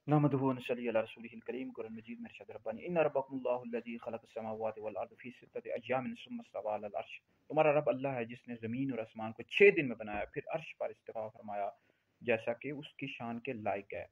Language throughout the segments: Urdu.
نحمده ونصلي على رسوله الكريم قرآن مجید میں ارشاد ربانی ان ربکم اللہ الذی خلق السماوات والارض فی ستۃ ایام ثم استوى علی العرش، تمہارا رب اللہ ہے جس نے زمین اور آسمان کو 6 دن میں بنایا پھر عرش پر استوا فرمایا جیسا کہ اس کی شان کے لائق ہے۔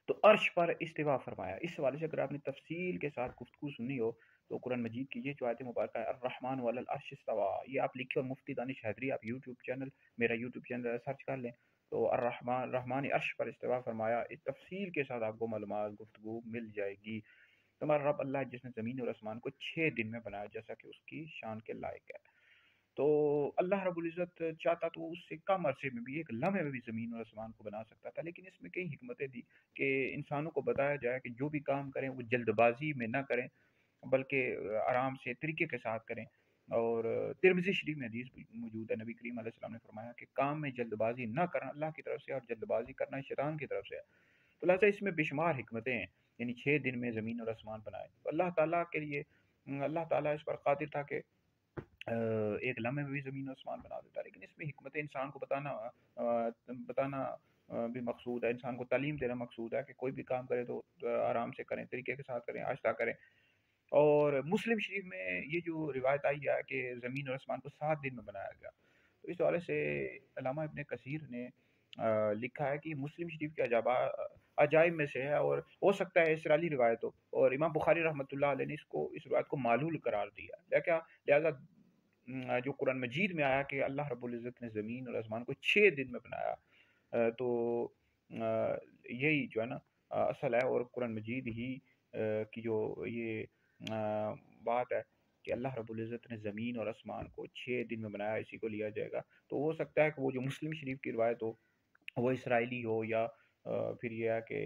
تو عرش پر استوا فرمایا، اس حوالے سے اگر آپ نے تفصیل کے ساتھ گفتگو سنی ہو تو قرآن مجید کی یہ جو آیت مبارکہ ہے الرحمن علی العرش استوا، یہ آپ لکھے اور مفتی دانش حیدری آپ یوٹیوب چینل، میرا یوٹیوب چینل سرچ کر لیں تو الرحمن رحمان عرش پر استوا فرمایا، اس تفصیل کے ساتھ آپ کو معلومات گفتگو مل جائے گی۔ تمہارا رب اللہ ہے جس نے زمین اور آسمان کو 6 دن میں بنایا جیسا کہ اس کی شان کے لائق ہے۔ تو اللہ رب العزت چاہتا تو اس سے کم عرصے میں بھی، ایک لمحے میں بھی زمین اور آسمان کو بنا سکتا تھا، لیکن اس میں کئی حکمتیں دی کہ انسانوں کو بتایا جائے کہ جو بھی کام کریں وہ جلد بازی میں نہ کریں بلکہ آرام سے طریقے کے ساتھ کریں۔ اور ترمذی شریف میں حدیث موجود ہے، نبی کریم علیہ السلام نے فرمایا کہ کام میں جلد بازی نہ کرنا اللہ کی طرف سے، اور جلد بازی کرنا شیطان کی طرف سے ہے۔ تو لہٰذا اس میں بے شمار حکمتیں ہیں، یعنی 6 دن میں زمین اور آسمان بنائے تو اللہ تعالیٰ کے لیے، اللہ تعالیٰ اس پر قادر تھا کہ ایک لمحے میں بھی زمین و آسمان بنا دیتا، لیکن اس میں حکمت انسان کو بتانا بھی مقصود ہے، انسان کو تعلیم دینا مقصود ہے کہ کوئی بھی کام کرے تو آرام سے کریں، طریقے کے ساتھ کریں، آہستہ کریں۔ اور مسلم شریف میں یہ جو روایت آئی ہے کہ زمین اور آسمان کو 7 دن میں بنایا گیا، تو اس حوالے سے علامہ ابن کثیر نے لکھا ہے کہ مسلم شریف کے عجائب میں سے ہے، اور ہو سکتا ہے اسرائیلی روایت ہو، اور امام بخاری رحمۃ اللہ علیہ نے اس روایت کو معلول قرار دیا، لہذا جو قرآن مجید میں آیا کہ اللہ رب العزت نے زمین اور آسمان کو 6 دن میں بنایا، تو یہی جو ہے نا اصل ہے، اور قرآن مجید ہی کی جو یہ بات ہے کہ اللہ رب العزت نے زمین اور آسمان کو 6 دن میں بنایا، اسی کو لیا جائے گا۔ تو ہو سکتا ہے کہ وہ جو مسلم شریف کی روایت ہو وہ اسرائیلی ہو، یا پھر یہ ہے کہ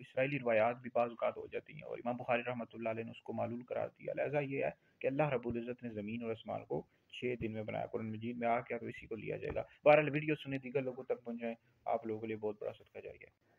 اسرائیلی روایات بھی بعض اوقات ہو جاتی ہیں، اور امام بخاری رحمۃ اللہ علیہ نے اس کو معلول قرار دیا، لہٰذا یہ ہے کہ اللہ رب العزت نے زمین اور آسمان کو 6 دن میں بنایا، قرآن مجید میں آ کیا تو اسی کو لیا جائے گا۔ بہرحال ویڈیو سنیں، دیگر لوگوں تک پہنچائیں، آپ لوگوں کے لیے بہت بڑا صدقہ جاریہ ہے۔